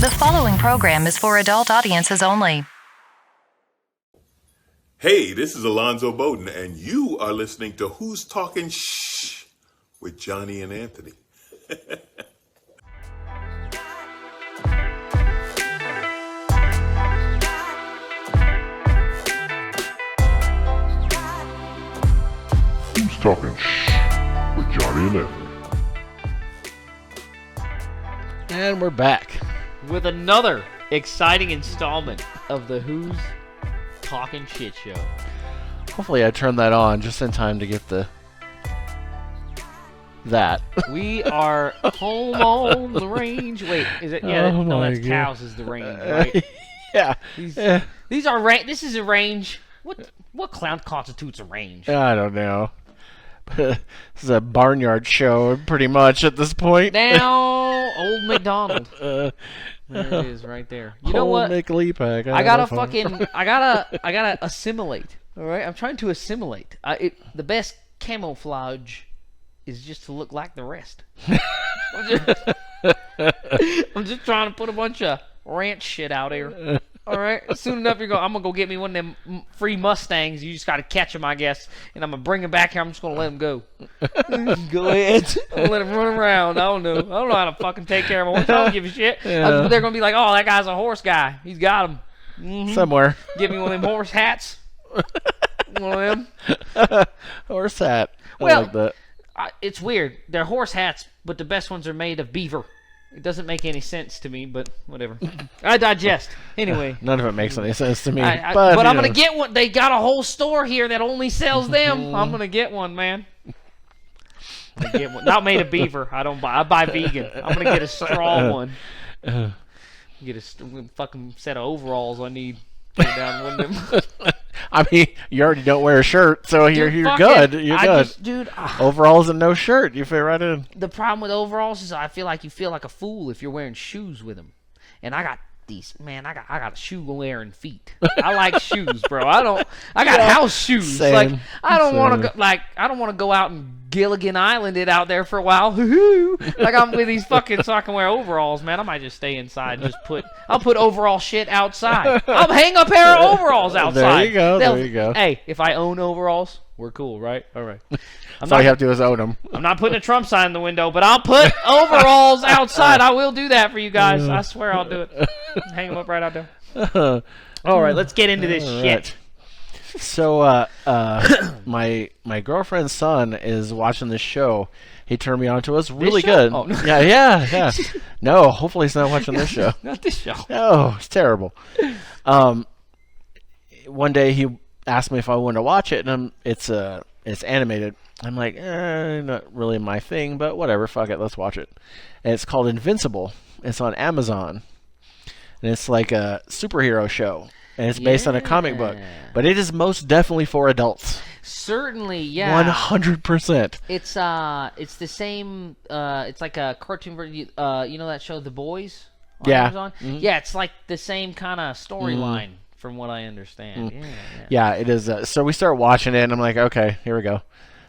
The following program is for adult audiences only. Hey, this is Alonzo Bowden, and you are listening to Who's Talking Shh with Johnny and Anthony. Who's Talking Shh with Johnny and Anthony. And we're back. With another exciting installment of the Who's Talking Shit Show. Hopefully I turned that on just in time to get that. We are home on the range. Wait, is it? Yeah, Oh no, my that's God. cows is the range, right? Yeah. These are this is a range. What clown constitutes a range? I don't know. This is a barnyard show, pretty much, at this point. Now, old McDonald. There it is, right there. You know what? McLeapack. I gotta assimilate. All right, I'm trying to assimilate. The best camouflage is just to look like the rest. I'm just trying to put a bunch of ranch shit out here. All right, soon enough I'm gonna go get me one of them free Mustangs. You just gotta catch them, I guess, and I'm gonna bring them back here. I'm just gonna let them go. Go ahead. I'm gonna let them run around. I don't know how to fucking take care of a horse. I don't give a shit. Yeah. They're gonna be like, oh, that guy's a horse guy. He's got them. Mm-hmm. Somewhere. Give me one of them horse hats. One of them. Horse hat. I Well, like that. It's weird. They're horse hats, but the best ones are made of beaver. It doesn't make any sense to me, but whatever. I digest. Anyway. None of it makes any sense to me. But I'm going to get one. They got a whole store here that only sells them. I'm going to get one, man. I'm gonna get one. Not made of beaver. I buy vegan. I'm going to get a straw one. Get a fucking set of overalls I need. Put down one of them. I mean, you already don't wear a shirt, so you're good. You're good. Overalls and no shirt, you fit right in. The problem with overalls is I feel like you feel like a fool if you're wearing shoes with them. And I got these, man. I got shoe wearing feet. I like shoes, bro. I got house shoes. Same. Like I don't want to go. Like I don't want to go out and Gilligan Islanded out there for a while. Like I'm with these fucking so I can wear overalls, man. I might just stay inside and I'll put overall shit outside. I'll hang a pair of overalls outside. There you go. Hey, if I own overalls, we're cool, right? All right. All you have to do is own them. I'm not putting a Trump sign in the window, but I'll put overalls outside. I will do that for you guys. I swear I'll do it. Hang them up right out there. All right, let's get into this shit. So, my girlfriend's son is watching this show. He turned me on to it. It's really good. Oh, no. Yeah. No, hopefully he's not watching this show. Not this show. No, it's terrible. One day he asked me if I wanted to watch it, and it's animated. I'm like, not really my thing, but whatever, fuck it, let's watch it. And it's called Invincible. It's on Amazon, and it's like a superhero show, and it's based on a comic book, but it is most definitely for adults. Certainly, yeah. 100%. It's the same. It's like a cartoon version. You know that show, The Boys? On Amazon? Mm-hmm. Yeah, it's like the same kind of storyline. From what I understand. Yeah, it is. So we start watching it, and I'm like, okay, here we go.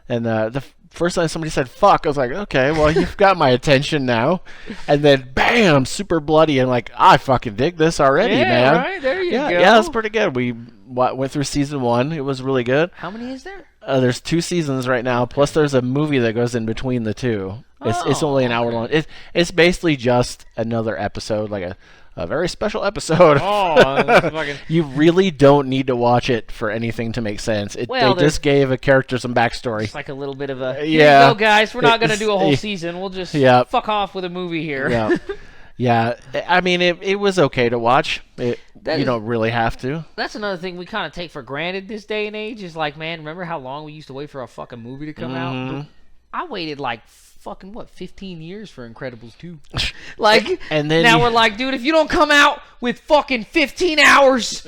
And the first time somebody said fuck, I was like, okay, well, you've got my attention now. And then, bam, super bloody. And like, I fucking dig this already, man. Right, there you go. Yeah, that's pretty good. We went through season 1. It was really good. How many is there? There's 2 seasons right now, plus there's a movie that goes in between the 2. It's only an hour long. It's basically just another episode, like a very special episode. You really don't need to watch it for anything to make sense. They just gave a character some backstory. It's like a little bit of a, here you go, guys, we're not going to do a whole season. We'll just fuck off with a movie here. Yeah. I mean, it was okay to watch. You don't really have to. That's another thing we kind of take for granted this day and age is like, man, remember how long we used to wait for a fucking movie to come out? I waited like fucking 15 years for Incredibles 2. Like, and then now we're like, dude, if you don't come out with fucking 15 hours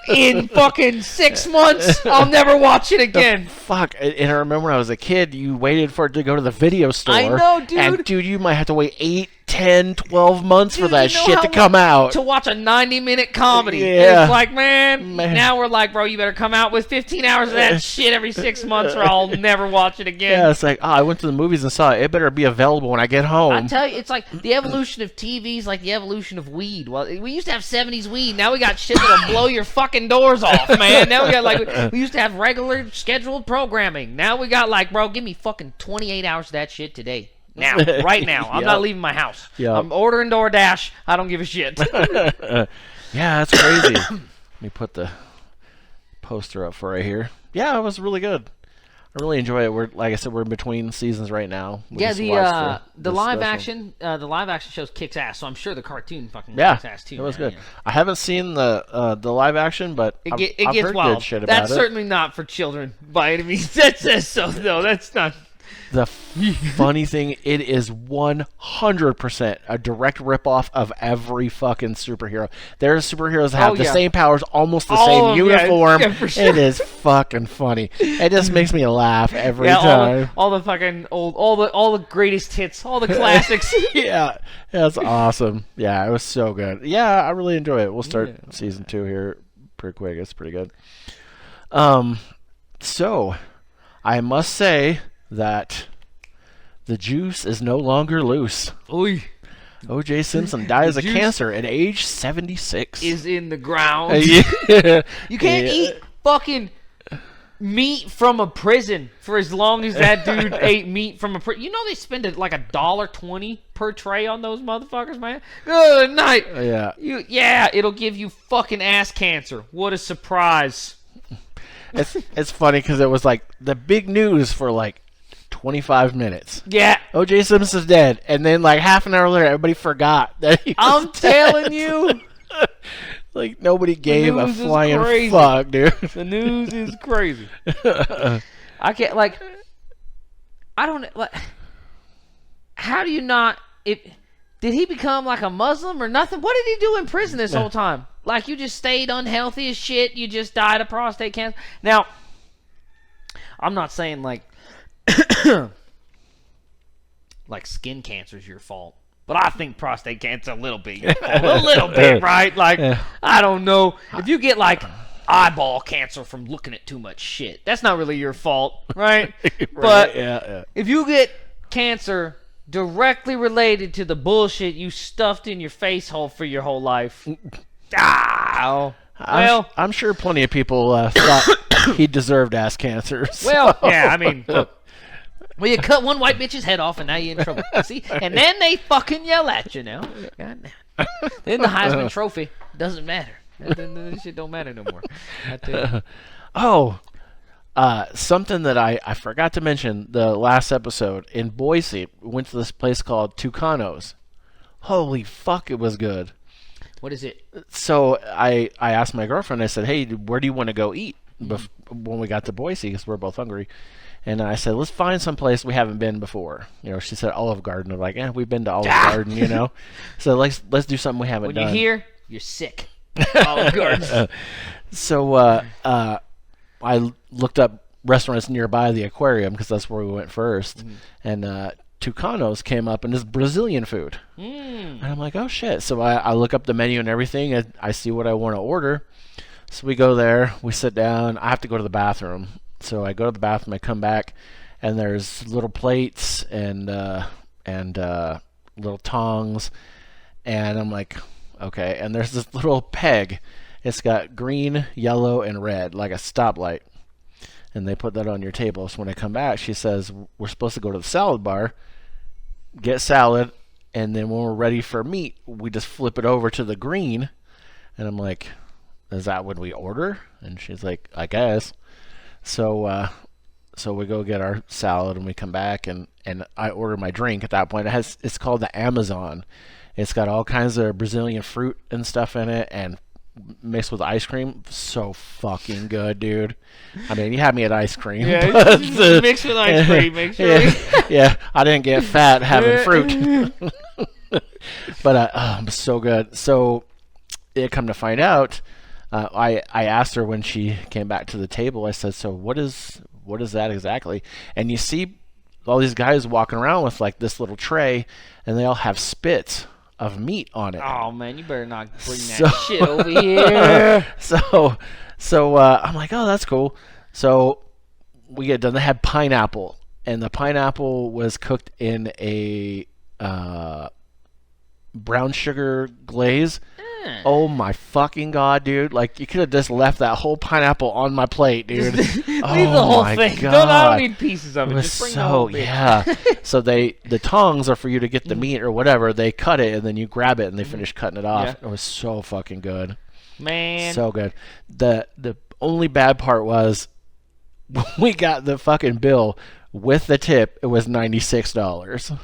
in fucking 6 months. I'll never watch it again. Fuck. And I remember when I was a kid, you waited for it to go to the video store. I know, dude. And, dude, you might have to wait 8, 10, 12 months for that you know shit to come out. To watch a 90-minute comedy. Yeah. It's like, man, now we're like, bro, you better come out with 15 hours of that shit every 6 months or I'll never watch it again. Yeah, it's like, I went to the movies and saw it. It better be available when I get home. I tell you, it's like the evolution of TV's like the evolution of weed. Well, we used to have 70s weed. Now we got shit that'll blow your fucking doors off, man. Now we got like, we used to have regular scheduled programming. Now we got like, bro, give me fucking 28 hours of that shit today. Now, right now. I'm not leaving my house. Yep. I'm ordering DoorDash. I don't give a shit. Yeah, that's crazy. Let me put the poster up for right here. Yeah, it was really good. I really enjoy it. We're, like I said, we're in between seasons right now. We just watched the live action shows kicks ass. So I'm sure the cartoon fucking kicks ass too. It was man, good. yeah. I haven't seen the live action, but It I've gets heard wild. good shit about That's it. certainly not for children by any means. That says so though. That's not. The funny thing, it is 100% a direct ripoff of every fucking superhero. There's superheroes that have the same powers, almost the same uniform. Yeah, for sure. It is fucking funny. It just makes me laugh every time. All the fucking all the greatest hits, all the classics. Yeah, that's awesome. Yeah, it was so good. Yeah, I really enjoy it. We'll start season 2 here pretty quick. It's pretty good. So I must say that the juice is no longer loose. Oy. O.J. Simpson dies of cancer at age 76. Is in the ground. Yeah. You can't eat fucking meat from a prison for as long as that dude ate meat from a prison. You know they spend like $1.20 per tray on those motherfuckers, man. Good night. Yeah. It'll give you fucking ass cancer. What a surprise. It's funny because it was like the big news for like 25 minutes. Yeah. O.J. Simpson's dead. And then like half an hour later, everybody forgot that he was I'm telling you. Like nobody gave a news is flying crazy. fuck, dude. The news is crazy. I can't like. I don't like. How do you not? Did he become like a Muslim or nothing? What did he do in prison this whole time? Like you just stayed unhealthy as shit. You just died of prostate cancer. Now, I'm not saying like. Like skin cancer is your fault, but I think prostate cancer a little bit your fault. A little bit, right? Like I don't know if you get like eyeball cancer from looking at too much shit. That's not really your fault, right? But if you get cancer directly related to the bullshit you stuffed in your face hole for your whole life, I'm sure plenty of people thought he deserved ass cancer. So. Well, yeah, I mean, look. Well, you cut one white bitch's head off, and now you're in trouble. See? And then they fucking yell at you now. God damn. Then the Heisman Trophy doesn't matter. This shit don't matter no more. I tell you. Something that I forgot to mention the last episode. In Boise, we went to this place called Tucanos. Holy fuck, it was good. What is it? So I asked my girlfriend, I said, hey, where do you want to go eat when we got to Boise? Because we're both hungry. And I said, let's find some place we haven't been before. You know, she said Olive Garden. I'm like, we've been to Olive Garden, you know. So let's do something we haven't done. When you're here, you're sick. Olive Garden. So I looked up restaurants nearby the aquarium because that's where we went first. And Tucanos came up, and it's Brazilian food. And I'm like, oh, shit. So I look up the menu and everything, and I see what I want to order. So we go there. We sit down. I have to go to the bathroom. So I go to the bathroom, I come back, and there's little plates and little tongs, and I'm like, okay. And there's this little peg. It's got green, yellow, and red, like a stoplight. And they put that on your table. So when I come back, she says, we're supposed to go to the salad bar, get salad, and then when we're ready for meat, we just flip it over to the green. And I'm like, is that what we order? And she's like, I guess. So we go get our salad and we come back and I order my drink at that point. It's called the Amazon. It's got all kinds of Brazilian fruit and stuff in it and mixed with ice cream. So fucking good, dude. I mean, you had me at ice cream. Yeah, but, mixed with ice cream. Make sure. Yeah, I didn't get fat having fruit. But it was so good. So it come to find out, I asked her when she came back to the table. I said, "So what is that exactly?" And you see all these guys walking around with like this little tray, and they all have spits of meat on it. Oh man, you better not bring that shit over here. So I'm like, oh, that's cool. So we get done. They had pineapple, and the pineapple was cooked in a brown sugar glaze. Oh my fucking god, dude! Like you could have just left that whole pineapple on my plate, dude. Leave the whole thing. God. I don't need pieces of it. Just bring the whole thing. Yeah. So the tongs are for you to get the meat or whatever. They cut it and then you grab it and they finish cutting it off. Yeah. It was so fucking good. Man. So good. The only bad part was we got the fucking bill with the tip. It was $96.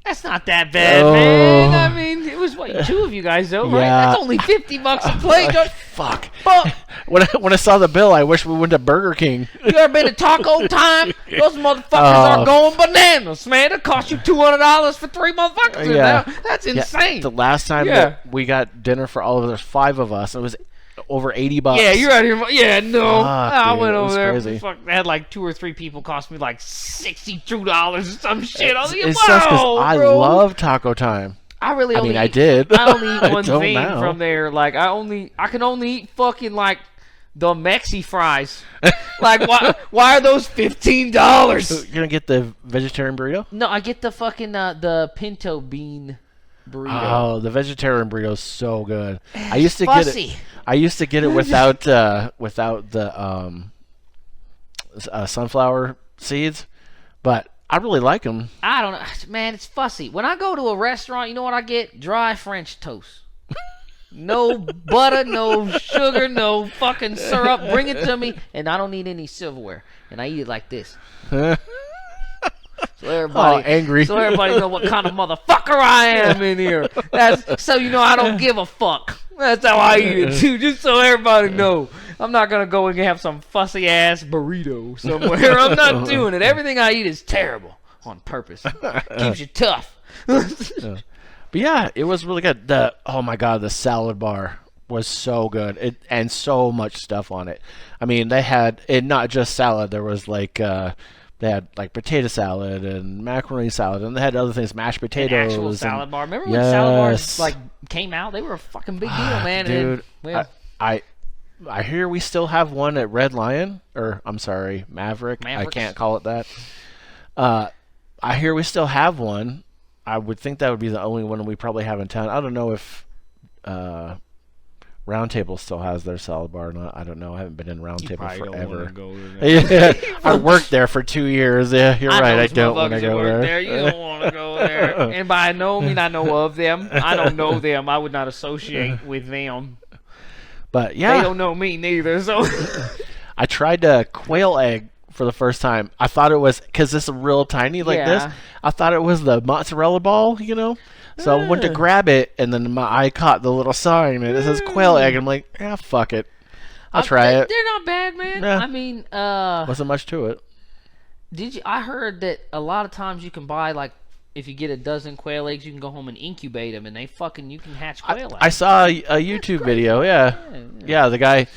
That's not that bad, man. I mean, it was what, 2 of you guys though, right? Yeah. That's only $50 a plate. Fuck. But When I saw the bill, I wish we went to Burger King. you ever been to Taco Time? Those motherfuckers are going bananas, man. It cost you $200 for 3 motherfuckers. Yeah. That's insane. The last time that we got dinner for all of us, there's 5 of us. It was over $80. Yeah, you're out here. Yeah, no. Fuck, I dude, went it over was there. crazy. Fuck, I had like 2 or 3 people cost me like $62 or some shit. I was like, It sucks because wow, I bro. love Taco Time. I really only I eat, did. I only eat I one don't thing now. from there. Like I can only eat fucking like the Mexi fries. Like why are those $15? You're gonna get the vegetarian burrito? No, I get the fucking the pinto bean burrito. Oh, the vegetarian burrito is so good. I used to Fussy. get it. I used to get it without the sunflower seeds, but I really like them. I don't know, man. It's fussy. When I go to a restaurant, you know what I get? Dry French toast. No butter, no sugar, no fucking syrup. Bring it to me, and I don't need any silverware. And I eat it like this. So everybody, so everybody know what kind of motherfucker I am in here. That's so you know I don't give a fuck. That's how I eat it too. Just so everybody know, I'm not gonna go and have some fussy ass burrito somewhere. I'm not doing it. Everything I eat is terrible on purpose. Keeps you tough. But yeah, it was really good. Oh my god, the salad bar was so good. And so much stuff on it. I mean, they had not just salad. There was like they had like potato salad and macaroni salad, and they had other things, mashed potatoes. An actual salad bar. Remember when salad bars like came out? They were a fucking big deal, man. Dude, and, I hear we still have one at Red Lion, or I'm sorry, Maverick. I can't call it that. I hear we still have one. I would think that would be the only one we probably have in town. I don't know if Round Table still has their salad bar or not. I don't know. I haven't been in Round Table forever. Yeah, I worked there for 2 years. Yeah, you're right. I don't want to go there. You don't want to go there. And by know, I mean I know of them. I don't know them. I would not associate with them. But yeah, they don't know me neither. So I tried a quail egg for the first time. I thought it was because it's real tiny like this. I thought it was the mozzarella ball, you know. So I went to grab it, and then my eye caught the little sign, and it says quail egg. And I'm like, yeah, fuck it. I'll try it. They're not bad, man. Yeah. I mean, wasn't much to it. Did you? I heard that a lot of times you can buy like if you get a dozen quail eggs, you can go home and incubate them, and you can hatch quail eggs. I saw a YouTube video. Yeah. The guy,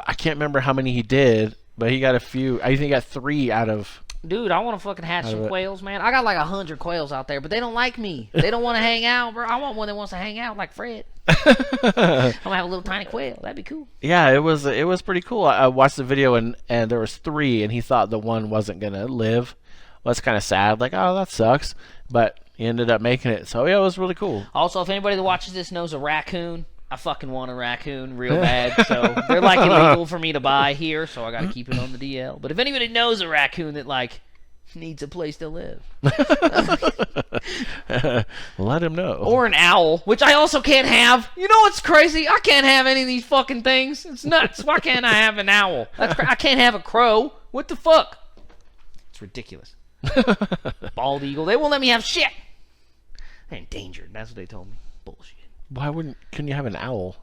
I can't remember how many he did, but he got a few. I think he got 3 out of. Dude, I want to fucking hatch some quails, man. I got like 100 quails out there, but they don't like me. They don't want to hang out, bro. I want one that wants to hang out like Fred. I'm gonna have a little tiny quail. That'd be cool. Yeah, it was pretty cool. I watched the video and there was 3, and he thought the one wasn't gonna live. Well, that's kind of sad. Like, oh, that sucks. But he ended up making it. So yeah, it was really cool. Also, if anybody that watches this knows a raccoon, I fucking want a raccoon real bad. So they're like illegal for me to buy here, so I gotta keep it on the DL. But if anybody knows a raccoon that like needs a place to live, let him know. Or an owl, which I also can't have. You know what's crazy? I can't have any of these fucking things. It's nuts. Why can't I have an owl? I can't have a crow. What the fuck? It's ridiculous. Bald eagle. They won't let me have shit. They're endangered. That's what they told me. Bullshit. Why couldn't you have an owl?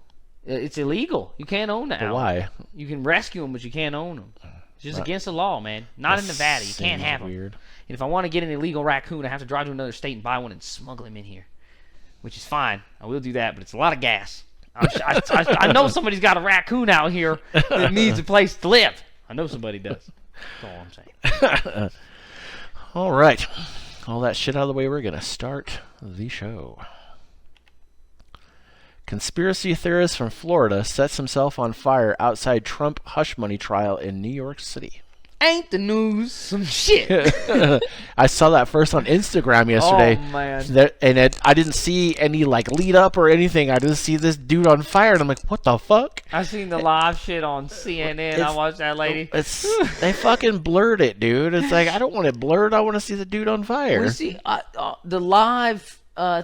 It's illegal. You can't own the owl. Why? You can rescue them, but you can't own them. It's just against the law, man. Not in Nevada. You can't have them. Weird. And if I want to get an illegal raccoon, I have to drive to another state and buy one and smuggle him in here, which is fine. I will do that, but it's a lot of gas. I know somebody's got a raccoon out here that needs a place to live. I know somebody does. That's all I'm saying. All right. All that shit out of the way, we're going to start the show. Conspiracy theorist from Florida sets himself on fire outside Trump hush money trial in New York City. Ain't the news some shit? I saw that first on Instagram yesterday. Oh, man. I didn't see any lead up or anything. I just see this dude on fire, and I'm like, what the fuck? I seen the live shit on CNN. I watched that lady. They fucking blurred it, dude. It's like, I don't want it blurred. I want to see the dude on fire. We see the live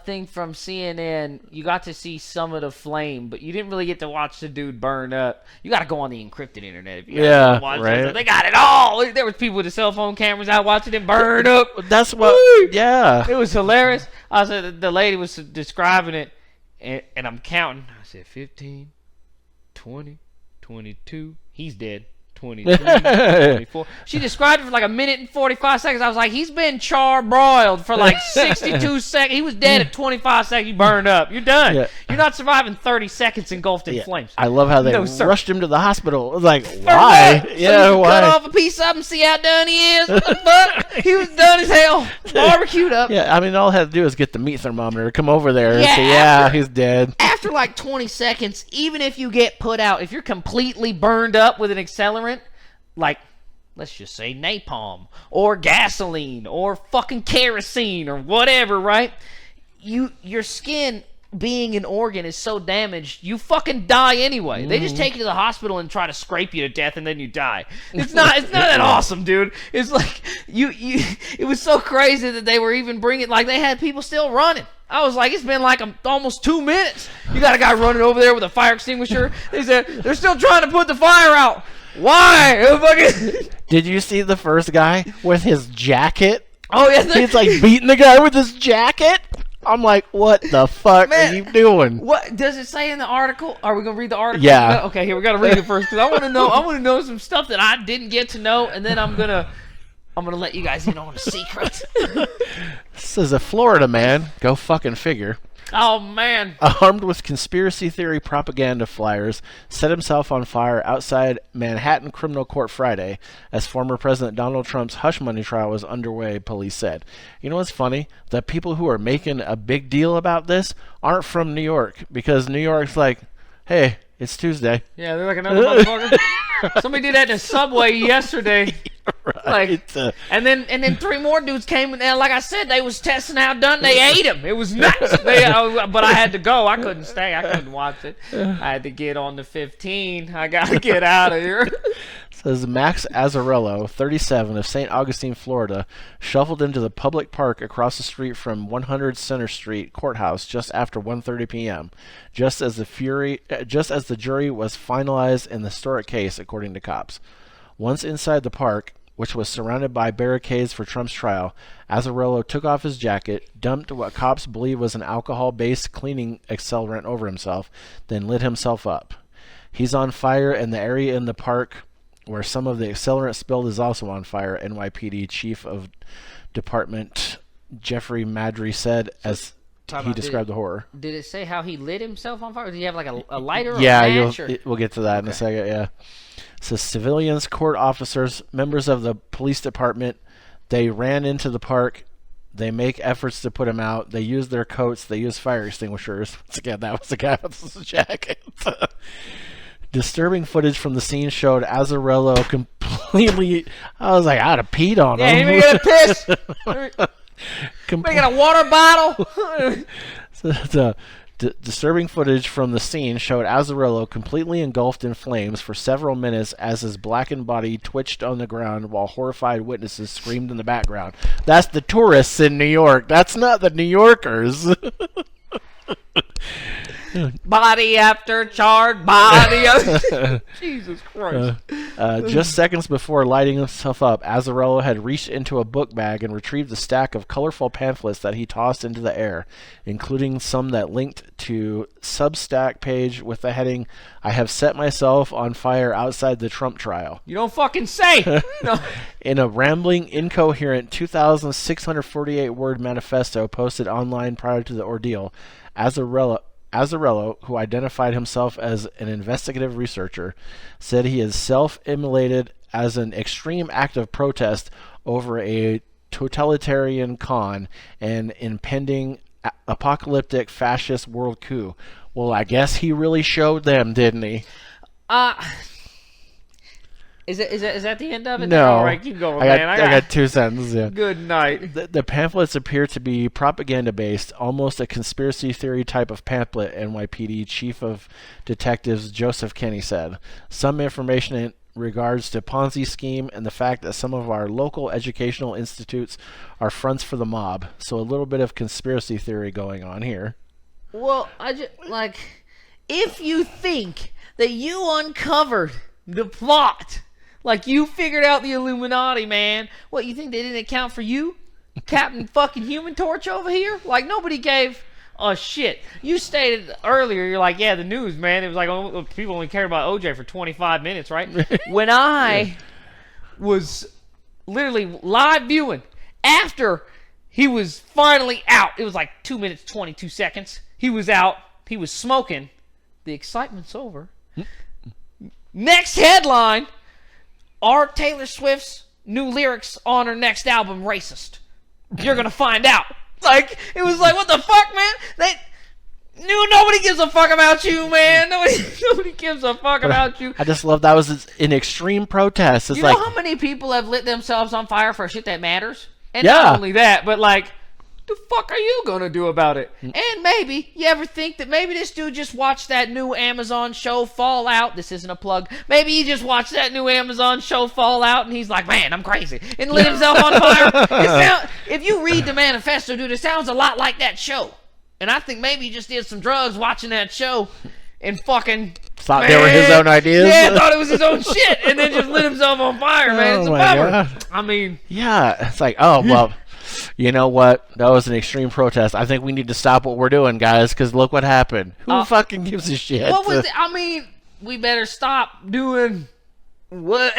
thing from CNN. You got to see some of the flame, but you didn't really get to watch the dude burn up. You got to go on the encrypted internet if you guys watch right. it. They got it all. There was people with the cell phone cameras out watching it burn up. That's what. Yeah. It was hilarious. I said the lady was describing it, and I'm counting. I said 15, 20, 22. He's dead. 23, 24. She described it for a minute and 45 seconds. I was like, he's been charbroiled for 62 seconds. He was dead at 25 seconds. You burned up. You're done. Yeah. You're not surviving 30 seconds engulfed in flames. I love how they rushed him to the hospital. It was like, why? So you cut off a piece of him, see how done he is? What the fuck? He was done as hell. Barbecued up. Yeah, I mean, all I had to do is get the meat thermometer, come over there, and say, he's dead. After 20 seconds, even if you get put out, if you're completely burned up with an accelerant, let's just say napalm or gasoline or fucking kerosene or whatever, right? Your skin being an organ is so damaged, you fucking die anyway. They just take you to the hospital and try to scrape you to death, and then you die. It's not that awesome, dude. It's like it was so crazy that they were even bringing, they had people still running. I was like, it's been almost 2 minutes. You got a guy running over there with a fire extinguisher. They said they're still trying to put the fire out. Why? Did you see the first guy with his jacket? Oh, yeah. He's beating the guy with his jacket. I'm like, what the fuck are you doing? What does it say in the article? Are we gonna read the article? Yeah. Okay, here we gotta read it first because I want to know. I want to know some stuff that I didn't get to know, and then I'm gonna let you guys in on a secret. This is a Florida man. Go fucking figure. Oh, man. Armed with conspiracy theory propaganda flyers, set himself on fire outside Manhattan Criminal Court Friday as former President Donald Trump's hush money trial was underway, police said. You know what's funny? The people who are making a big deal about this aren't from New York, because New York's like, hey, it's Tuesday. Yeah, they're like another motherfucker. Somebody did that in a subway yesterday. Right. And then 3 more dudes came in there. Like I said, they was testing how done. They ate them. It was nuts. But I had to go. I couldn't stay. I couldn't watch it. I had to get on the 15. I got to get out of here. Says Max Azzarello, 37, of St. Augustine, Florida, shuffled into the public park across the street from 100 Center Street Courthouse just after 1:30 p.m., just as the jury was finalized in the historic case, according to cops. Once inside the park, which was surrounded by barricades for Trump's trial, Azzarello took off his jacket, dumped what cops believe was an alcohol-based cleaning accelerant over himself, then lit himself up. He's on fire, and the area in the park where some of the accelerant spilled is also on fire, NYPD Chief of Department Jeffrey Madry said as he described the horror. Did it say how he lit himself on fire? Did he have a lighter or a match? We'll get to that in a second, yeah. So civilians, court officers, members of the police department, they ran into the park. They make efforts to put him out. They use their coats. They use fire extinguishers. Once again, that was the guy with the jacket. Disturbing footage from the scene showed Azzarello completely... I was like, I'd have peed on him. Yeah, he made a piss. Making a water bottle. Disturbing footage from the scene showed Azzarello completely engulfed in flames for several minutes as his blackened body twitched on the ground while horrified witnesses screamed in the background. That's the tourists in New York. That's not the New Yorkers. Body after charred body. Jesus Christ. Just seconds before lighting himself up, Azzarello had reached into a book bag and retrieved a stack of colorful pamphlets that he tossed into the air, including some that linked to Substack page with the heading, "I have set myself on fire outside the Trump trial." You don't fucking say. No. In a rambling, incoherent 2,648-word manifesto posted online prior to the ordeal, Azzarello Azzarello, who identified himself as an investigative researcher, said he is self-immolated as an extreme act of protest over a totalitarian Khan and impending apocalyptic fascist world coup. Well, I guess he really showed them, didn't he? Is that the end of it? No. All right, keep going, I man. got 2 sentences. Yeah. Good night. The pamphlets appear to be propaganda-based, almost a conspiracy theory type of pamphlet, NYPD Chief of Detectives Joseph Kenny said. Some information in regards to Ponzi scheme and the fact that some of our local educational institutes are fronts for the mob. So a little bit of conspiracy theory going on here. Well, if you think that you uncovered the plot, like you figured out the Illuminati, man, what, you think they didn't account for you? Captain fucking Human Torch over here? Like, nobody gave a shit. You stated earlier, you're like, yeah, the news, man, it was like, oh, people only care about OJ for 25 minutes, right? When I was literally live viewing after he was finally out, it was like 2 minutes, 22 seconds. He was out. He was smoking. The excitement's over. Next headline, are Taylor Swift's new lyrics on her next album racist? You're going to find out. Like, it was like, what the fuck, man? Nobody gives a fuck about you, man. Nobody gives a fuck about you. I just love that was an extreme protest. It's you know how many people have lit themselves on fire for shit that matters? And yeah. Not only that, but like, the fuck are you gonna do about it? And maybe you ever think that maybe this dude just watched that new Amazon show Fallout. This isn't a plug. Maybe he just watched that new Amazon show Fallout and he's like, man, I'm crazy, and lit himself on fire. If you read the manifesto, dude, it sounds a lot like that show. And I think maybe he just did some drugs watching that show and fucking thought they were his own ideas. Yeah, thought it was his own shit, and then just lit himself on fire, man. It's a bummer. God. I mean, yeah, it's like, oh well. You know what? That was an extreme protest. I think we need to stop what we're doing, guys, because look what happened. Who fucking gives a shit? What was it? I mean, we better stop doing what?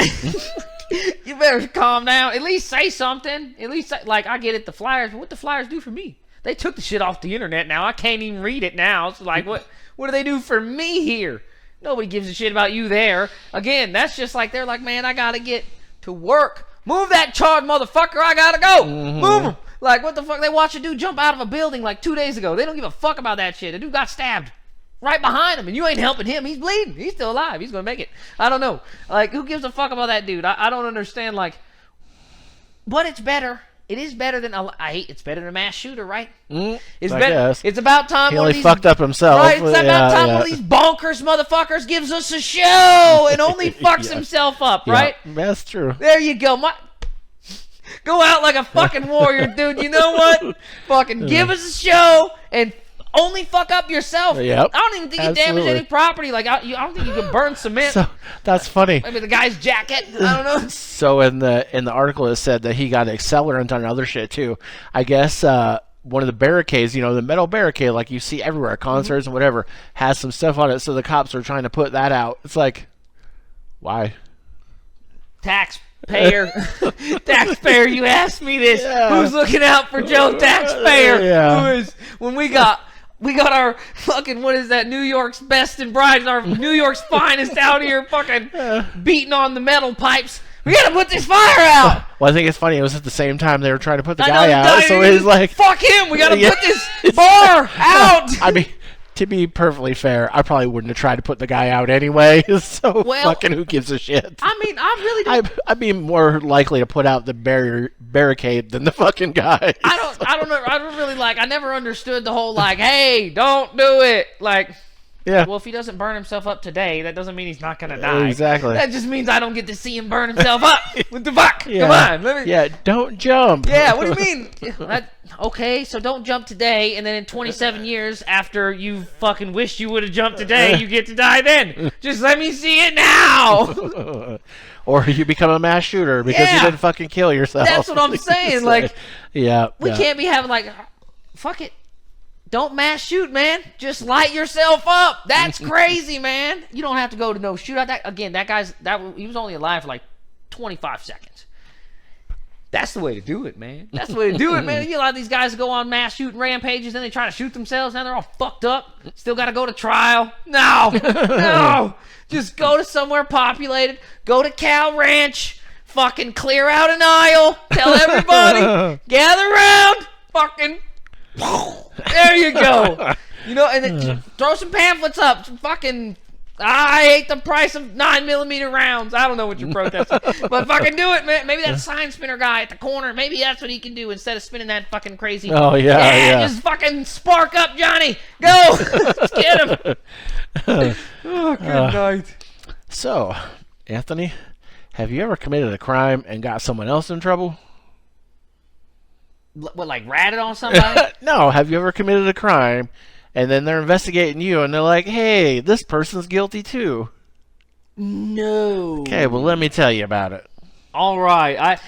You better calm down. At least say something. At least, like, I get it, the flyers, but what the flyers do for me? They took the shit off the internet now. I can't even read it now. It's like, what do they do for me here? Nobody gives a shit about you there. Again, that's just like, they're like, man, I gotta get to work. Move that charred motherfucker, I gotta go. Move him. Like, what the fuck? They watched a dude jump out of a building like 2 days ago. They don't give a fuck about that shit. The dude got stabbed right behind him, and you ain't helping him. He's bleeding. He's still alive. He's gonna make it. I don't know. Like, who gives a fuck about that dude? I don't understand, like, but it's better. It is better than it's better than a mass shooter, right? It's better. It's about time. He only fucked up himself. Right? It's about time one of these bonkers motherfuckers gives us a show and only fucks himself up, right? That's true. There you go. Go out like a fucking warrior, dude. You know what? Fucking give us a show and only fuck up yourself. Yep. I don't even think you damaged any property. Like, I don't think you can burn cement. So that's funny. Maybe the guy's jacket. I don't know. So in the article it said that he got accelerant on other shit too. I guess one of the barricades, you know, the metal barricade like you see everywhere at concerts and whatever, has some stuff on it. So the cops are trying to put that out. It's like, why? Taxpayer, you asked me this. Yeah. Who's looking out for Joe Taxpayer? Yeah. Who is, when we got our fucking, what is that, New York's best and brightest, our New York's finest out here fucking beating on the metal pipes. We gotta put this fire out. Well, I think it's funny. It was at the same time they were trying to put the guy out. So he's like, fuck him. We gotta put this bar out. I mean, to be perfectly fair, I probably wouldn't have tried to put the guy out anyway. So fucking who gives a shit? I mean, I really don't. I'd be more likely to put out the barricade than the fucking guy. I don't know. I don't really like. I never understood the whole like, hey, don't do it. Like, yeah. Well, if he doesn't burn himself up today, that doesn't mean he's not gonna die. Exactly. That just means I don't get to see him burn himself up. What the fuck? Yeah. Come on. Yeah. Don't jump. Yeah. What do you mean? Okay, so don't jump today, and then in 27 years after you fucking wished you would have jumped today, you get to die then. Just let me see it now. Or you become a mass shooter because you didn't fucking kill yourself. That's what I'm saying. Like, we can't be having like, fuck it. Don't mass shoot, man. Just light yourself up. That's crazy, man. You don't have to go to no shootout. That guy's he was only alive for like 25 seconds. That's the way to do it, man. That's the way to do it, man. You know, a lot of these guys go on mass shooting rampages, then they try to shoot themselves, and they're all fucked up. Still got to go to trial. No, no. Just go to somewhere populated. Go to Cal Ranch. Fucking clear out an aisle. Tell everybody, gather around. Fucking, there you go. You know, and then just throw some pamphlets up. Some fucking, I hate the price of 9mm rounds. I don't know what you're protesting, but fucking do it, man. Maybe that sign spinner guy at the corner, maybe that's what he can do instead of spinning that fucking crazy. Oh, yeah. Just fucking spark up, Johnny. Go. Let's get him. Oh, good night. So, Anthony, have you ever committed a crime and got someone else in trouble? What, like ratted on somebody? No, have you ever committed a crime and then they're investigating you and they're like, hey, this person's guilty too? No. Okay, well, let me tell you about it. All right.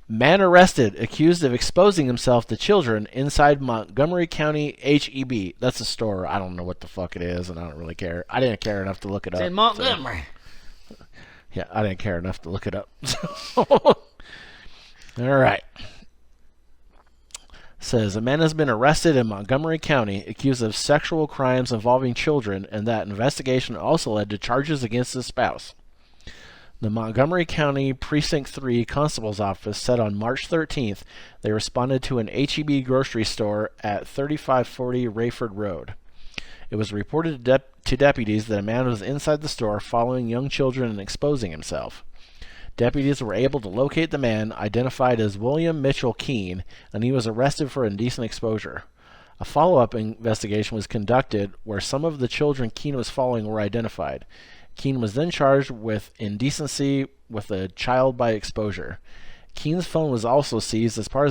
Man arrested, accused of exposing himself to children inside Montgomery County HEB. That's a store. I don't know what the fuck it is, and I don't really care. I didn't care enough to look it up. In Montgomery. So, yeah, I didn't care enough to look it up. All right. Says a man has been arrested in Montgomery County accused of sexual crimes involving children, and that investigation also led to charges against his spouse. The Montgomery County Precinct 3 Constable's Office said on March 13th they responded to an HEB grocery store at 3540 Rayford Road. It was reported to deputies that a man was inside the store following young children and exposing himself. Deputies were able to locate the man, identified as William Mitchell Keene, and he was arrested for indecent exposure. A follow-up investigation was conducted where some of the children Keene was following were identified. Keene was then charged with indecency with a child by exposure. Keene's phone was also seized as part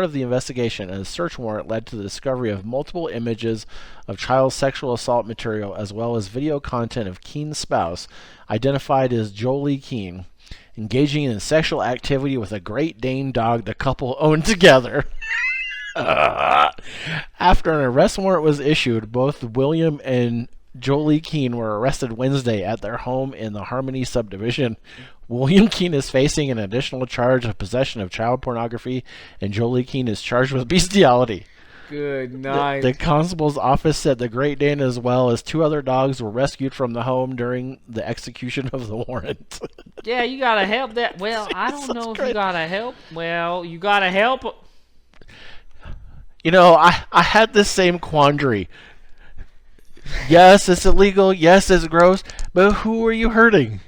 of the investigation, and a search warrant led to the discovery of multiple images of child sexual assault material as well as video content of Keene's spouse, identified as Jolie Keene, engaging in sexual activity with a Great Dane dog the couple owned together. After an arrest warrant was issued, both William and Jolie Keene were arrested Wednesday at their home in the Harmony subdivision. William Keene is facing an additional charge of possession of child pornography, and Jolie Keene is charged with bestiality. Good night. The constable's office said the Great Dane as well as 2 other dogs were rescued from the home during the execution of the warrant. Yeah, you gotta help that. Well, I don't know if you gotta help. Well, you gotta help. You know, I had this same quandary. Yes, it's illegal. Yes, it's gross. But who are you hurting?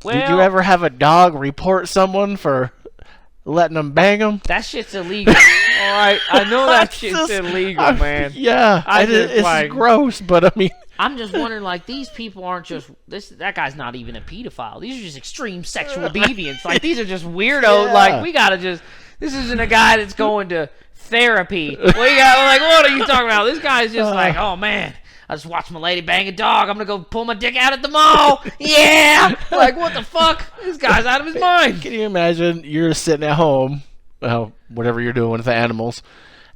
Well, Did you ever have a dog report someone for letting them bang them? That shit's illegal. All right, I know that shit's illegal, man. Yeah, it's gross, but I mean, I'm just wondering, like, these people aren't just that guy's not even a pedophile. These are just extreme sexual deviants. Like, these are just weirdos. Yeah. Like, we gotta just. This isn't a guy that's going to therapy. What are you talking about? This guy's just like, oh man, I just watched my lady bang a dog. I'm gonna go pull my dick out at the mall. Yeah, like what the fuck? This guy's out of his mind. Can you imagine you're sitting at home, well, whatever you're doing with the animals,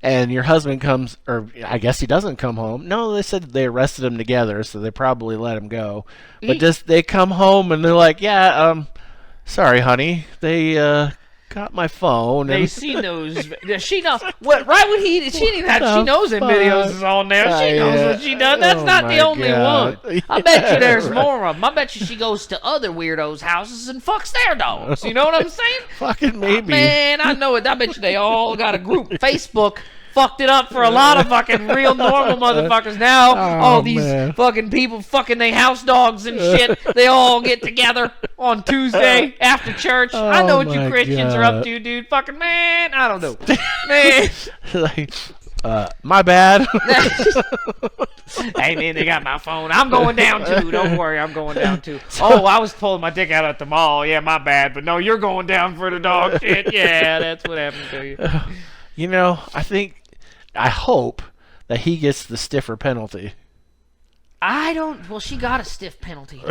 and your husband comes, or I guess he doesn't come home. No, they said they arrested him together, so they probably let him go. But just they come home and they're like, yeah, sorry, honey, they got my phone. They seen those. She knows what. Right when she didn't even have. She knows them videos is on there. She knows what she does. That's not the only one. I bet you there's more of them. I bet you she goes to other weirdos' houses and fucks their dogs. You know what I'm saying? Fucking maybe. Man, I know it. I bet you they all got a group. Facebook fucked it up for a lot of fucking real normal motherfuckers. Now all these fucking people fucking they house dogs and shit. They all get together on Tuesday after church. I know what you Christians are up to, dude. Fucking man, I don't know. Man. Like, my bad. Hey man, they got my phone. I'm going down too. Don't worry, I'm going down too. Oh, I was pulling my dick out at the mall. Yeah, my bad. But no, you're going down for the dog shit. Yeah, that's what happened to you. You know, I hope that he gets the stiffer penalty. Well, she got a stiff penalty.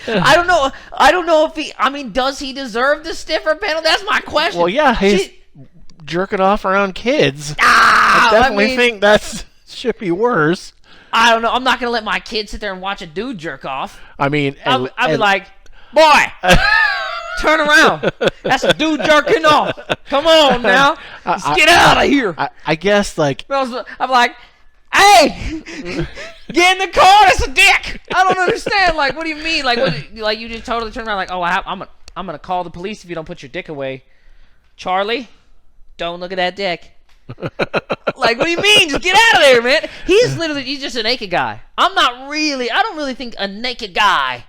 I don't know if does he deserve the stiffer penalty? That's my question. Well, yeah, he's jerking off around kids. I definitely think that should be worse. I don't know. I'm not going to let my kid sit there and watch a dude jerk off. I mean, I'd be like, Boy, turn around. That's a dude jerking off. Come on now. Let's get out of here. I guess, like... I'm like, hey, get in the car. That's a dick. I don't understand. Like, what do you mean? Like, like you just totally turn around like, oh, I'm going to call the police if you don't put your dick away. Charlie, don't look at that dick. Like, what do you mean? Just get out of there, man. He's just a naked guy. I don't really think a naked guy,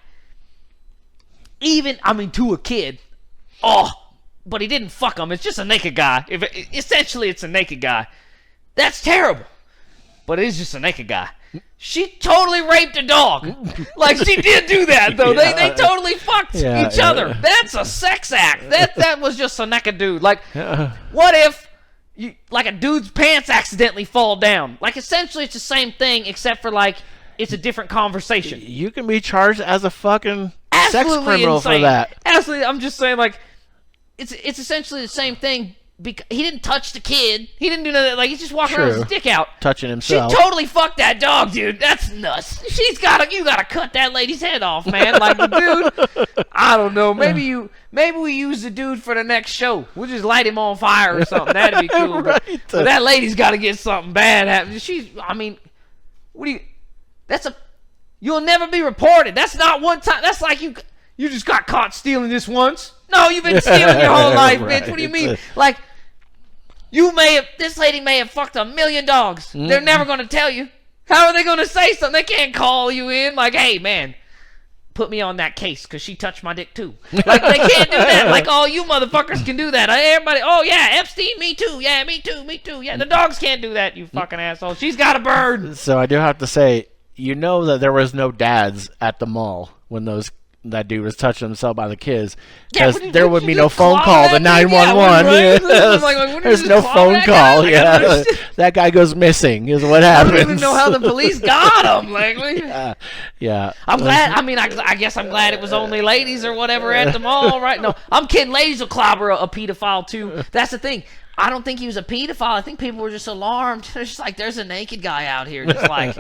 to a kid. Oh, but he didn't fuck him. It's just a naked guy. Essentially, it's a naked guy. That's terrible. But it is just a naked guy. She totally raped a dog. Like, she did do that, though. Yeah. They totally fucked each other. That's a sex act. That was just a naked dude. Like, what if like a dude's pants accidentally fall down? Like, essentially, it's the same thing, except for, like, it's a different conversation. You can be charged as a fucking sex Absolutely criminal insane. for that. Absolutely, I'm just saying, like, it's essentially the same thing. Because he didn't touch the kid. He didn't do nothing. Like, he's just walking around with his dick out. Touching himself. She totally fucked that dog, dude. That's nuts. You gotta cut that lady's head off, man. Like, dude, I don't know. Maybe we use the dude for the next show. We'll just light him on fire or something. That'd be cool. Right. But that lady's got to get something bad happen. You'll never be reported. That's not one time. That's like you just got caught stealing this once. No, you've been stealing your whole life, bitch. What do you mean? Like, this lady may have fucked 1 million dogs. Mm-hmm. They're never going to tell you. How are they going to say something? They can't call you in like, hey, man, put me on that case because she touched my dick too. Like, they can't do that. Like, all you motherfuckers can do that. Everybody, oh, yeah, Epstein, me too. Yeah, me too. Yeah, the dogs can't do that, you fucking asshole. She's got a bird. So I do have to say, you know that there was no dads at the mall when that dude was touching himself by the kids, because there would be no phone call to 911. There's no phone call. Yeah, that guy goes missing is what happens. I don't even know how the police got him. Like, yeah. I'm glad. I guess I'm glad it was only ladies or whatever at the mall, right? No, I'm kidding. Ladies will clobber a pedophile too. That's the thing. I don't think he was a pedophile. I think people were just alarmed. They're just like, there's a naked guy out here, just like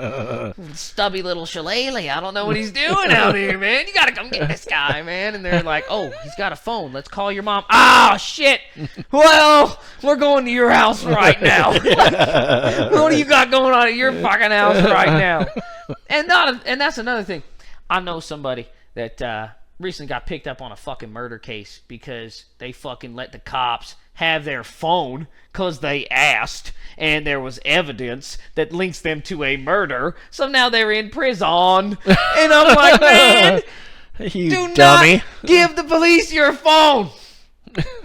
stubby little shillelagh. I don't know what he's doing out here, man. You gotta come get this guy, man. And they're like, oh, he's got a phone. Let's call your mom. Ah, shit. Well, we're going to your house right now. What do you got going on at your fucking house right now? And that's another thing. I know somebody that recently got picked up on a fucking murder case because they fucking let the cops have their phone because they asked, and there was evidence that links them to a murder. So now they're in prison. And I'm like, man, do dummy. not give the police your phone.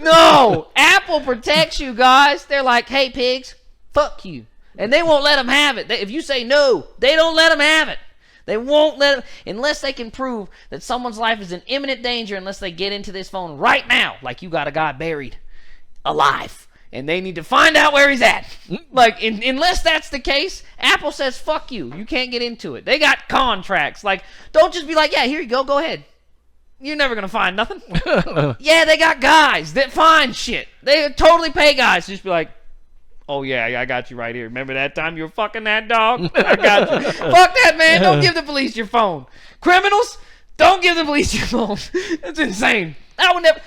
No, Apple protects you guys. They're like, hey, pigs, fuck you. And they won't let them have it. If you say no, they don't let them have it. They won't let them, unless they can prove that someone's life is in imminent danger, unless they get into this phone right now, like you got a guy buried alive, and they need to find out where he's at. Like, unless that's the case, Apple says, fuck you. You can't get into it. They got contracts. Like, don't just be like, yeah, here you go ahead. You're never going to find nothing. Yeah, they got guys that find shit. They totally pay guys to just be like, oh, yeah, I got you right here. Remember that time you were fucking that dog? I got you. Fuck that, man. Don't give the police your phone. Criminals, don't give the police your phone. That's insane. I would never...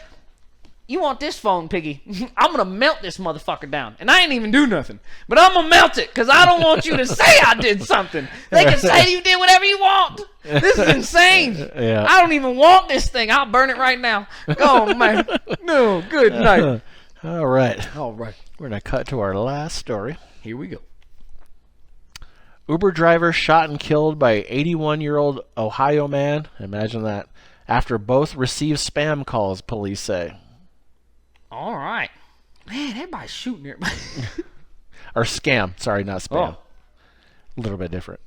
You want this phone, Piggy? I'm going to melt this motherfucker down. And I ain't even do nothing. But I'm going to melt it because I don't want you to say I did something. They can say you did whatever you want. This is insane. Yeah. I don't even want this thing. I'll burn it right now. Oh, man. No, good night. All right. We're going to cut to our last story. Here we go. Uber driver shot and killed by 81-year-old Ohio man. Imagine that. After both received spam calls, police say. All right. Man, everybody's shooting everybody. Or scam. Sorry, not spam. Oh. A little bit different.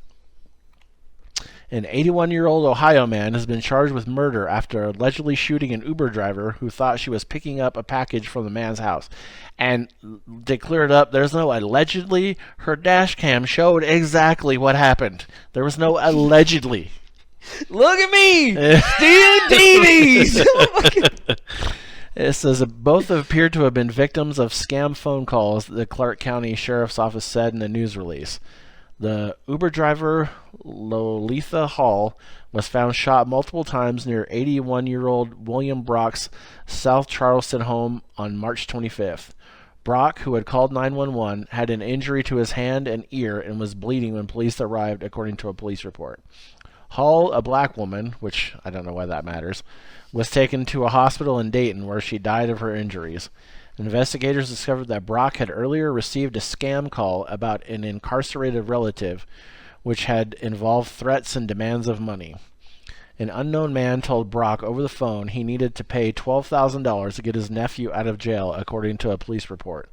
An 81-year-old Ohio man has been charged with murder after allegedly shooting an Uber driver who thought she was picking up a package from the man's house. And to clear it up, there's no allegedly. Her dash cam showed exactly what happened. There was no allegedly. Look at me! Stealing TVs! It says both appeared to have been victims of scam phone calls, the Clark County Sheriff's Office said in a news release. The Uber driver, Lolitha Hall, was found shot multiple times near 81-year-old William Brock's South Charleston home on March 25th. Brock, who had called 911, had an injury to his hand and ear and was bleeding when police arrived, according to a police report. Hall, a black woman, which I don't know why that matters, was taken to a hospital in Dayton where she died of her injuries. Investigators discovered that Brock had earlier received a scam call about an incarcerated relative, which had involved threats and demands of money. An unknown man told Brock over the phone he needed to pay $12,000 to get his nephew out of jail, according to a police report.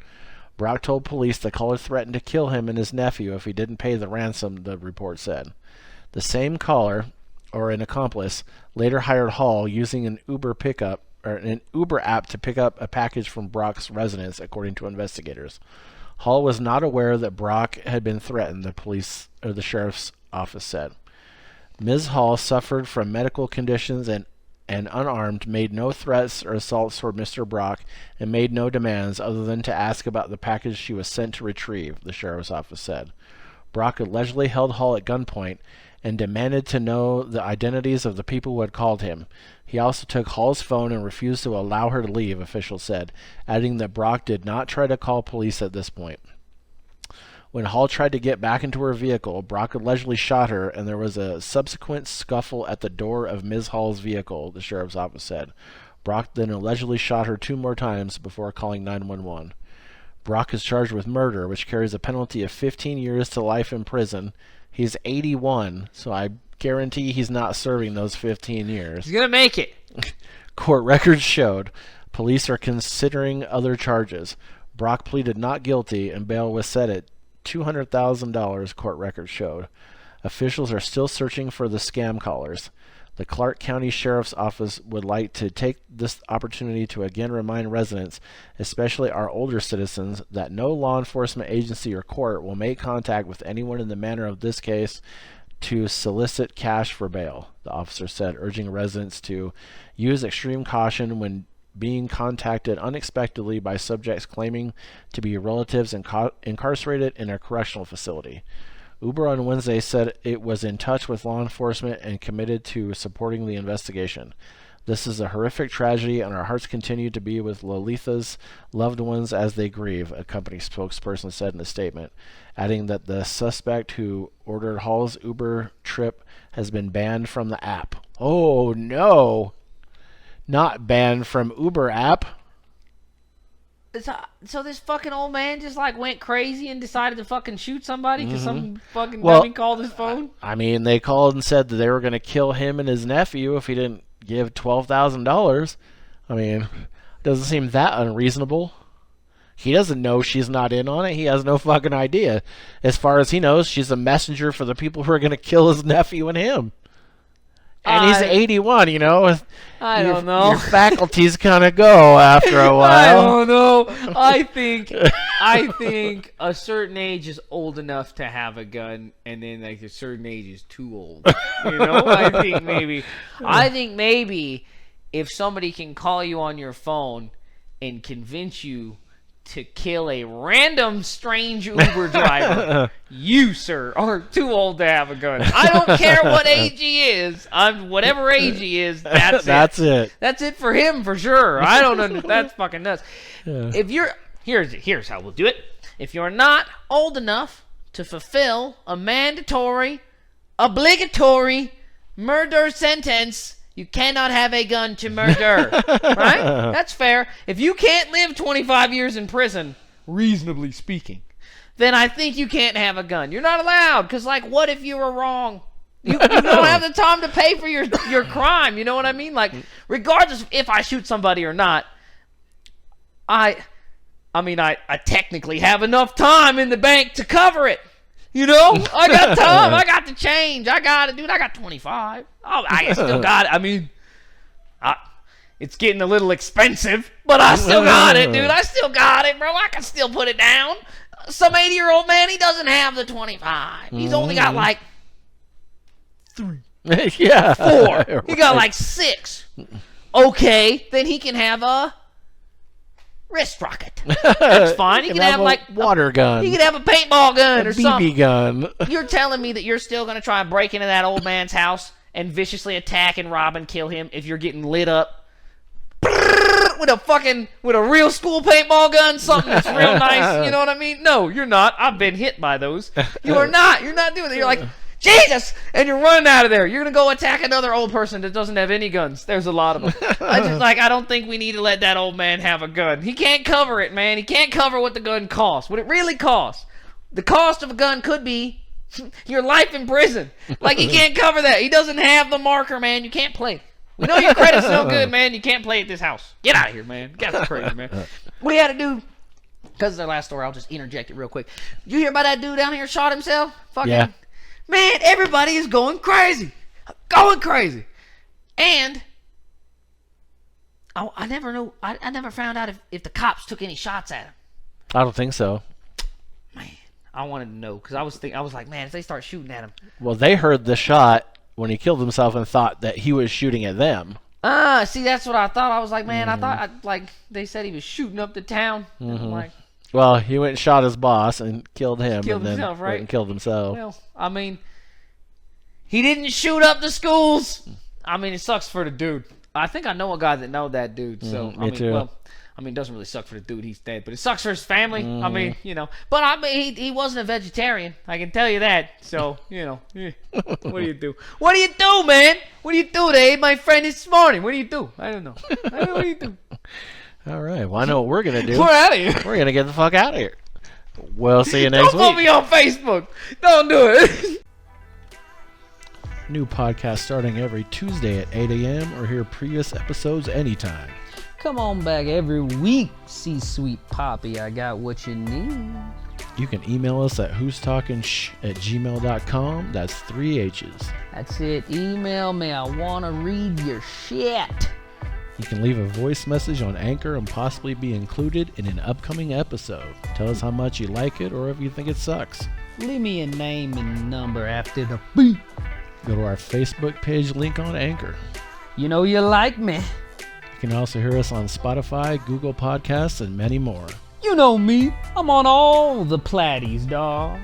Brock told police the caller threatened to kill him and his nephew if he didn't pay the ransom, the report said. The same caller, or an accomplice, later hired Hall using an Uber app to pick up a package from Brock's residence, according to investigators. Hall was not aware that Brock had been threatened, the sheriff's office said. Ms. Hall suffered from medical conditions and unarmed, made no threats or assaults toward Mr. Brock, and made no demands other than to ask about the package she was sent to retrieve, the sheriff's office said. Brock allegedly held Hall at gunpoint and demanded to know the identities of the people who had called him. He also took Hall's phone and refused to allow her to leave, officials said, adding that Brock did not try to call police at this point. When Hall tried to get back into her vehicle, Brock allegedly shot her, and there was a subsequent scuffle at the door of Ms. Hall's vehicle, the sheriff's office said. Brock then allegedly shot her 2 more times before calling 911. Brock is charged with murder, which carries a penalty of 15 years to life in prison. He's 81, so I guarantee he's not serving those 15 years. He's going to make it. Court records showed police are considering other charges. Brock pleaded not guilty, and bail was set at $200,000, court records showed. Officials are still searching for the scam callers. The Clark County Sheriff's Office would like to take this opportunity to again remind residents, especially our older citizens, that no law enforcement agency or court will make contact with anyone in the manner of this case to solicit cash for bail, the officer said, urging residents to use extreme caution when being contacted unexpectedly by subjects claiming to be relatives incarcerated in a correctional facility. Uber on Wednesday said it was in touch with law enforcement and committed to supporting the investigation. This is a horrific tragedy, and our hearts continue to be with Lolitha's loved ones as they grieve, a company spokesperson said in a statement, adding that the suspect who ordered Hall's Uber trip has been banned from the app. Oh, no! Not banned from Uber app. So this fucking old man just like went crazy and decided to fucking shoot somebody because some fucking dummy called his phone? I mean, they called and said that they were going to kill him and his nephew if he didn't give $12,000. I mean, doesn't seem that unreasonable. He doesn't know she's not in on it. He has no fucking idea. As far as he knows, she's a messenger for the people who are going to kill his nephew and him. And he's 81, you know. I don't know. Your faculties kind of go after a while. I don't know. I think a certain age is old enough to have a gun, and then like a certain age is too old. You know, I think maybe if somebody can call you on your phone and convince you to kill a random strange Uber driver, you, sir, are too old to have a gun. I don't care what age he is. Whatever age he is, that's it. That's it for him for sure. I don't know. That's fucking nuts. Yeah. If you're here's how we'll do it. If you're not old enough to fulfill a mandatory, obligatory murder sentence, you cannot have a gun to murder. Right? That's fair. If you can't live 25 years in prison, reasonably speaking, then I think you can't have a gun. You're not allowed, because, like, what if you were wrong? You don't have the time to pay for your crime. You know what I mean? Like, regardless if I shoot somebody or not, I technically have enough time in the bank to cover it. You know, I got time. I got the change. I got it, dude. I got 25. Oh, I still got it. I mean, it's getting a little expensive, but I still got it, dude. I still got it, bro. I can still put it down. Some 80-year-old man, he doesn't have the 25. He's only got like 3. Yeah. 4. He got like 6. Okay, then he can have a wrist rocket. That's fine. You can have like water gun. You can have a paintball gun or something. BB gun. You're telling me that you're still gonna try and break into that old man's house and viciously attack and rob and kill him if you're getting lit up with a real school paintball gun, something that's real nice. You know what I mean? No, you're not. I've been hit by those. You are not. You're not doing that. You're like, Jesus! And you're running out of there. You're going to go attack another old person that doesn't have any guns. There's a lot of them. I don't think we need to let that old man have a gun. He can't cover it, man. He can't cover what the gun costs. What it really costs. The cost of a gun could be your life in prison. Like, he can't cover that. He doesn't have the marker, man. You can't play. We know your credit's no good, man. You can't play at this house. Get out of here, man. That's crazy, man. What he had to do, because it's their last story, I'll just interject it real quick. Did you hear about that dude down here shot himself? Yeah. Man, everybody is going crazy. Going crazy. And I never know. I never found out if the cops took any shots at him. I don't think so. Man, I wanted to know because I was like, man, if they start shooting at him. Well, they heard the shot when he killed himself and thought that he was shooting at them. See, that's what I thought. I was like, man, I thought they said he was shooting up the town. And I'm like, well, he went and shot his boss and killed him. Killed and then himself, right? Went and killed himself. Well, I mean, he didn't shoot up the schools. I mean, it sucks for the dude. I think I know a guy that know that dude. So me too. Well, I mean, it doesn't really suck for the dude. He's dead, but it sucks for his family. I mean, But I mean, he wasn't a vegetarian. I can tell you that. So what do you do? What do you do, man? What do you do? They ate my friend this morning. What do you do? I don't know. What do you do? All right. Well, I know what we're gonna do. We're out of here. We're gonna get the fuck out of here. We'll see you next Don't put me on Facebook. Don't do it. New podcast starting every Tuesday at 8 a.m. or hear previous episodes anytime. Come on back every week, C-Sweet Poppy. I got what you need. You can email us at who'stalkingshh@gmail.com. That's 3 H's. That's it. Email me. I want to read your shit. You can leave a voice message on Anchor and possibly be included in an upcoming episode. Tell us how much you like it or if you think it sucks. Leave me a name and number after the beep. Go to our Facebook page link on Anchor. You know you like me. You can also hear us on Spotify, Google Podcasts, and many more. You know me. I'm on all the platties, dawg.